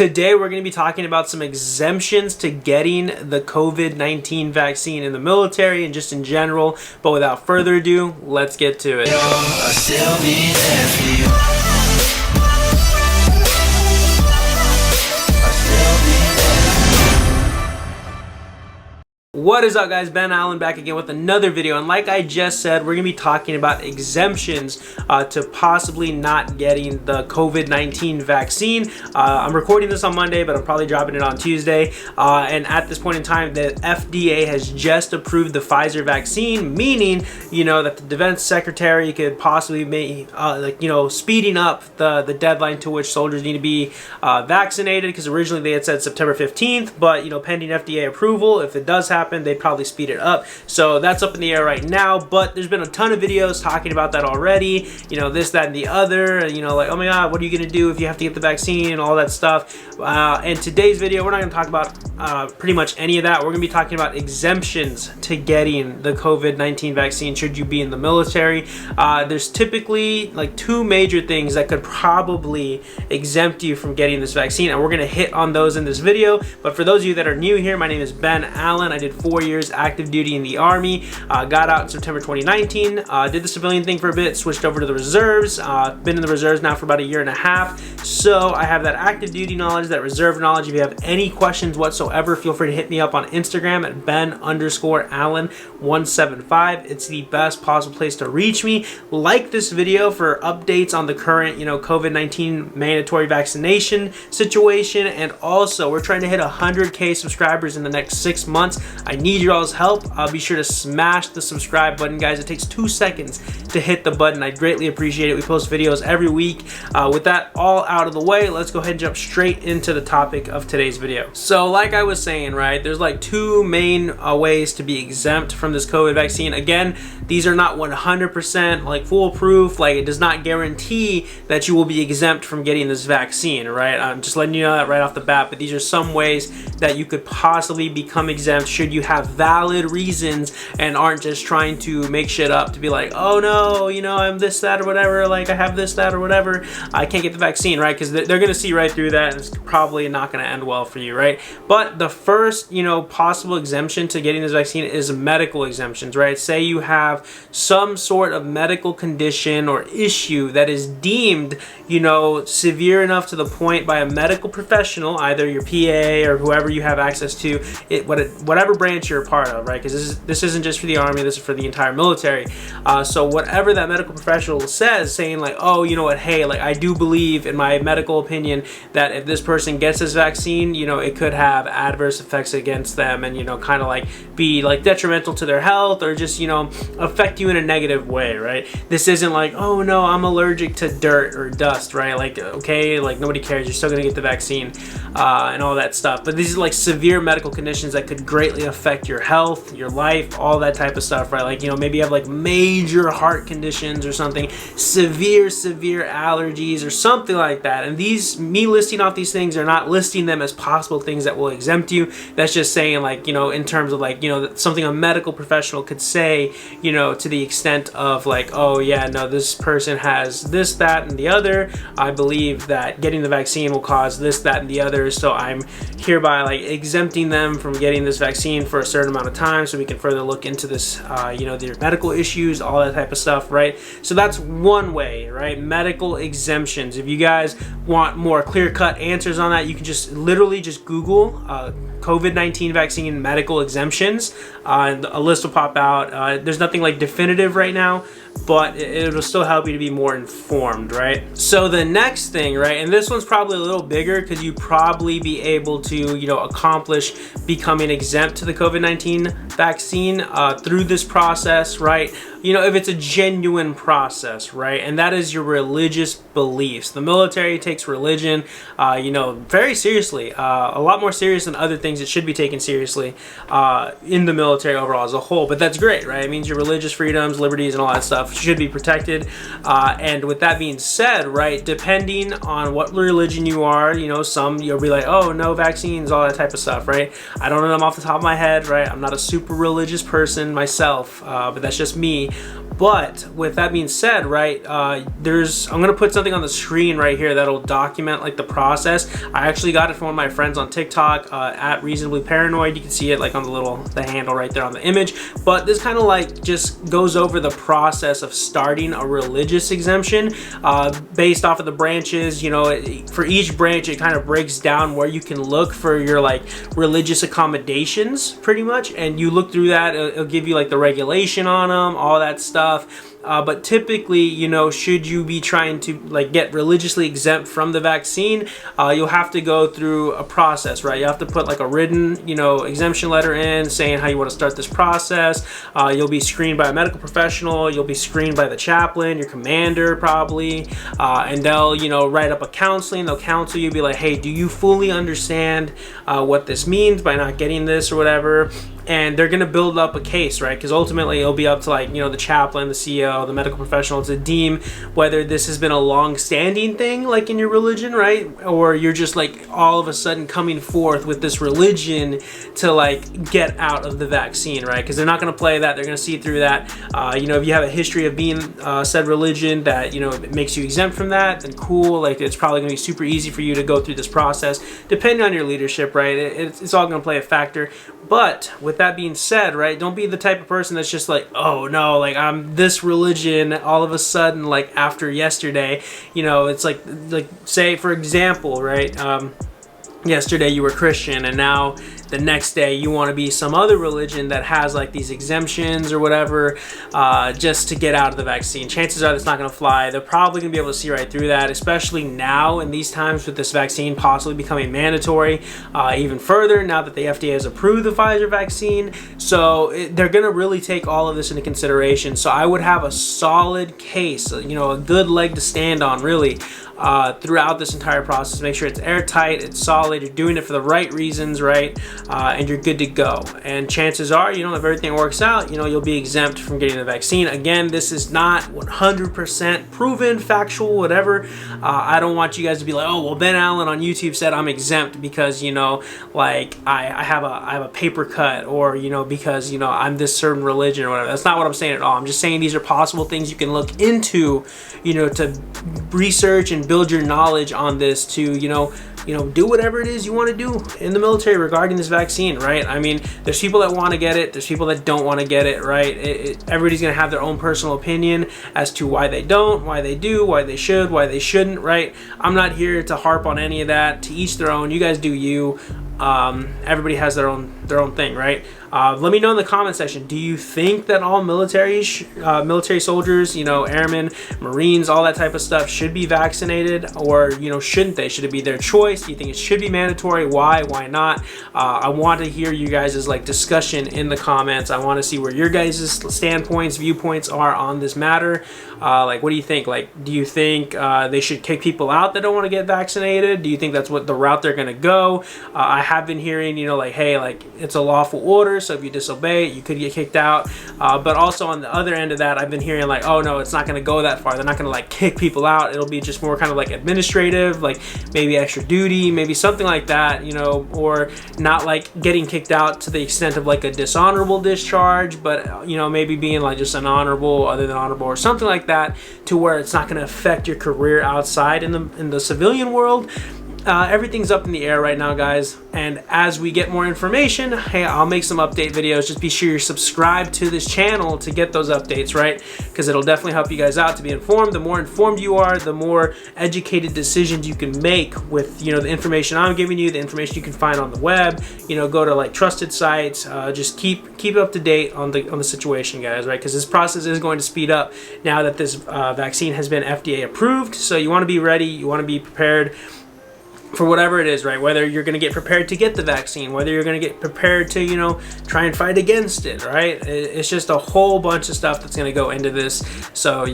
Today we're going to be talking about some exemptions to getting the COVID-19 vaccine in the military and just in general. But without further ado, let's get to it. What is up, guys? Ben Allen back again with another video, and like I just said, we're gonna be talking about exemptions to possibly not getting the COVID-19 vaccine. I'm recording this on Monday, but I'm probably dropping it on Tuesday, and at this point in time the FDA has just approved the Pfizer vaccine, meaning that the defense secretary could possibly make speeding up the deadline to which soldiers need to be vaccinated, because originally they had said September 15th, but pending FDA approval, if it does happen, they'd probably speed it up. So that's up in the air right now, but there's been a ton of videos talking about that already, this, that, and the other, like, oh my god, what are you gonna do if you have to get the vaccine and all that stuff. In today's video, we're not gonna talk about pretty much any of that. We're gonna be talking about exemptions to getting the COVID-19 vaccine should you be in the military. There's typically like two major things that could probably exempt you from getting this vaccine, and we're gonna hit on those in this video. But for those of you that are new here, my name is Ben Allen. I did 4 years active duty in the Army, got out in September 2019, did the civilian thing for a bit, switched over to the reserves, been in the reserves now for about a year and a half, so I have that active duty knowledge, that reserve knowledge. If you have any questions whatsoever, feel free to hit me up on Instagram at Ben_Allen175. It's the best possible place to reach me. Like this video for updates on the current COVID-19 mandatory vaccination situation, and also we're trying to hit 100K subscribers in the next 6 months. I need your all's help. Be sure to smash the subscribe button, guys. It takes 2 seconds to hit the button. I'd greatly appreciate it. We post videos every week. With that all out of the way, let's go ahead and jump straight into the topic of today's video. So like I was saying, right, there's like two main ways to be exempt from this COVID vaccine. Again, these are not 100% like foolproof. Like, it does not guarantee that you will be exempt from getting this vaccine, right? I'm just letting you know that right off the bat, but these are some ways that you could possibly become exempt should you have valid reasons and aren't just trying to make shit up to be like, oh no, I'm this, that, or whatever, like I have this, that, or whatever, I can't get the vaccine, right? Because they're gonna see right through that, and it's probably not gonna end well for you, right? But the first possible exemption to getting this vaccine is medical exemptions, right? Say you have some sort of medical condition or issue that is deemed severe enough to the point by a medical professional, either your PA or whoever you have access to, whatever branch you're a part of, right? Because this isn't just for the Army, this is for the entire military. So whatever that medical professional says, saying like, oh, you know what, hey, like I do believe in my medical opinion that if this person gets this vaccine, it could have adverse effects against them, and kind of like be like detrimental to their health, or just affect you in a negative way, right? This isn't like, oh no, I'm allergic to dirt or dust, right? Like, okay, like nobody cares, you're still gonna get the vaccine and all that stuff. But these are like severe medical conditions that could greatly affect your health, your life, all that type of stuff, right? Like, maybe you have like major heart conditions or something, severe allergies or something like that. And me listing off these things are not listing them as possible things that will exempt you. That's just saying, like, in terms of like, something a medical professional could say, to the extent of like, oh yeah, no, this person has this, that, and the other. I believe that getting the vaccine will cause this, that, and the other, so I'm hereby like exempting them from getting this vaccine for a certain amount of time, so we can further look into this, their medical issues, all that type of stuff, right? So that's one way, right? Medical exemptions. If you guys want more clear-cut answers on that, you can just literally just Google COVID-19 vaccine medical exemptions, and a list will pop out. There's nothing like definitive right now, but it'll still help you to be more informed, right? So the next thing, right, and this one's probably a little bigger because you probably be able to, accomplish becoming exempt to the COVID-19 vaccine through this process, right? If it's a genuine process, right? And that is your religious beliefs. The military takes religion, very seriously, a lot more serious than other things it should be taken seriously in the military overall as a whole. But that's great, right? It means your religious freedoms, liberties, and all that stuff should be protected. And with that being said, right, depending on what religion you are, some you'll be like, oh, no vaccines, all that type of stuff, right? I don't know them off the top of my head, right? I'm not a super religious person myself, but that's just me. But with that being said, right, I'm gonna put something on the screen right here that'll document like the process. I actually got it from one of my friends on TikTok, at Reasonably Paranoid. You can see it like on the handle right there on the image. But this kind of like just goes over the process of starting a religious exemption, based off of the branches. You know, for each branch, it kind of breaks down where you can look for your like religious accommodations, pretty much, and you look through that. It'll give you like the regulation on them, all that stuff. But typically, you know, should you be trying to like get religiously exempt from the vaccine, you'll have to go through a process, right? You have to put like a written, you know, exemption letter in saying how you want to start this process. You'll be screened by a medical professional. You'll be screened by the chaplain, your commander probably, and they'll, you know, write up a counseling. They'll counsel you, be like, hey, do you fully understand what this means by not getting this or whatever? And they're going to build up a case, right? Because ultimately it'll be up to like, you know, the chaplain, the CEO, the medical professional to deem whether this has been a long-standing thing like in your religion, right? Or you're just like all of a sudden coming forth with this religion to like get out of the vaccine, right? Because they're not going to play that. They're going to see through that. You know, if you have a history of being said religion that, you know, it makes you exempt from that, then cool. Like it's probably going to be super easy for you to go through this process depending on your leadership, right? It's all going to play a factor. But with that being said, right, don't be the type of person that's just like, oh no, like I'm this religion all of a sudden, like after yesterday. You know, it's like say for example, right, yesterday you were Christian and now the next day you want to be some other religion that has like these exemptions or whatever, just to get out of the vaccine. Chances are that's not going to fly. They're probably going to be able to see right through that, especially now in these times with this vaccine possibly becoming mandatory, even further now that the FDA has approved the Pfizer vaccine. So they're going to really take all of this into consideration. So I would have a solid case, you know, a good leg to stand on really, throughout this entire process. Make sure it's airtight, it's solid, you're doing it for the right reasons, right? And you're good to go. And chances are, you know, if everything works out, you know, you'll be exempt from getting the vaccine. Again, this is not 100% proven, factual, whatever. I don't want you guys to be like, oh, well, Ben Allen on YouTube said I'm exempt because, you know, like I have a paper cut, or, you know, because, you know, I'm this certain religion or whatever. That's not what I'm saying at all. I'm just saying these are possible things you can look into, you know, to research and build your knowledge on this to, you know, do whatever it is you want to do in the military regarding this vaccine, right? I mean, there's people that want to get it, there's people that don't want to get it, right? Everybody's going to have their own personal opinion as to why they don't, why they do, why they should, why they shouldn't, right? I'm not here to harp on any of that. To each their own. You guys do you. Everybody has their own thing, right? Let me know in the comment section, do you think that all military soldiers, you know, airmen, Marines, all that type of stuff should be vaccinated, or, you know, shouldn't they? Should it be their choice? Do you think it should be mandatory? Why not? I want to hear you guys' like discussion in the comments. I want to see where your guys' standpoints, viewpoints are on this matter. Like, what do you think? Like, do you think they should kick people out that don't want to get vaccinated? Do you think that's what the route they're going to go? I have been hearing, you know, like, hey, like it's a lawful order, so if you disobey it, you could get kicked out. But also on the other end of that, I've been hearing like, oh no, it's not going to go that far. They're not going to like kick people out. It'll be just more kind of like administrative, like maybe extra duty, maybe something like that, you know, or not like getting kicked out to the extent of like a dishonorable discharge, but, you know, maybe being like just an honorable, other than honorable, or something like that, to where it's not going to affect your career outside in the civilian world. Everything's up in the air right now, guys, and as we get more information, hey, I'll make some update videos. Just be sure you're subscribed to this channel to get those updates, right? Because it'll definitely help you guys out to be informed. The more informed you are, the more educated decisions you can make with, you know, the information I'm giving you, the information you can find on the web. You know, go to like trusted sites. Just keep up to date on the situation, guys, right? Because this process is going to speed up now that this vaccine has been FDA approved. So you want to be ready. You want to be prepared for whatever it is, right? Whether you're going to get prepared to get the vaccine, whether you're going to get prepared to, you know, try and fight against it, right? It's just a whole bunch of stuff that's going to go into this. So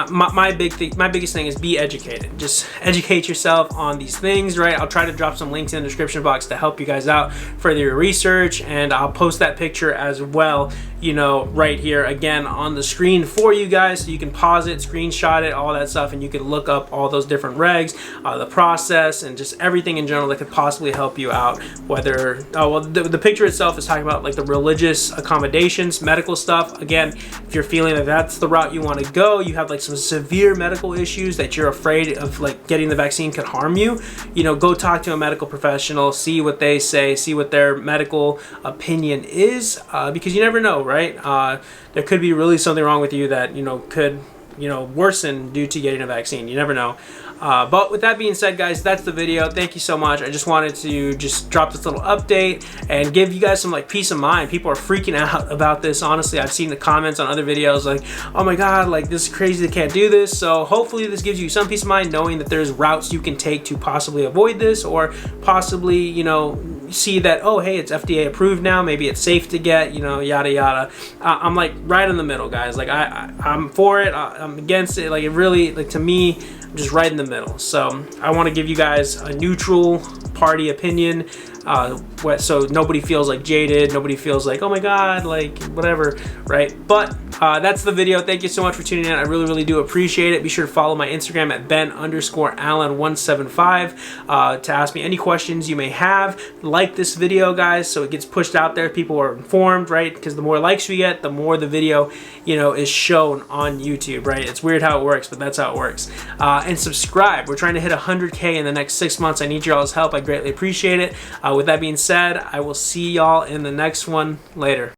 my biggest thing is be educated. Just educate yourself on these things, right? I'll try to drop some links in the description box to help you guys out for your research, and I'll post that picture as well, you know, right here again on the screen for you guys, so you can pause it, screenshot it, all that stuff, and you can look up all those different regs, the process, and just just everything in general that could possibly help you out. Whether, well, the picture itself is talking about like the religious accommodations, medical stuff. Again, if you're feeling that that's the route you want to go, you have like some severe medical issues that you're afraid of, like getting the vaccine could harm you, you know, go talk to a medical professional, see what they say, see what their medical opinion is, because you never know, right? There could be really something wrong with you that, you know, could, you know, worsen due to getting a vaccine. You never know. But with that being said, guys, that's the video. Thank you so much. I just wanted to just drop this little update and give you guys some like peace of mind. People are freaking out about this. Honestly, I've seen the comments on other videos like, oh my God, like this is crazy, they can't do this. So hopefully this gives you some peace of mind knowing that there's routes you can take to possibly avoid this, or possibly, you know, see that, oh hey, it's FDA approved now, maybe it's safe to get, you know, yada yada. I'm like right in the middle, guys. Like I'm for it, I'm against it. Like it really, like to me, I'm just right in the middle. So I want to give you guys a neutral party opinion, so nobody feels like jaded, nobody feels like, oh my God, like whatever, right? But that's the video. Thank you so much for tuning in. I really do appreciate it. Be sure to follow my Instagram at Ben_Allen175 to ask me any questions you may have. Like this video, guys, so it gets pushed out there. People are informed, right? Because the more likes we get, the more the video, you know, is shown on YouTube, right? It's weird how it works, but that's how it works. And subscribe. We're trying to hit 100K in the next 6 months. I need y'all's help. I greatly appreciate it. With that being said, I will see y'all in the next one. Later.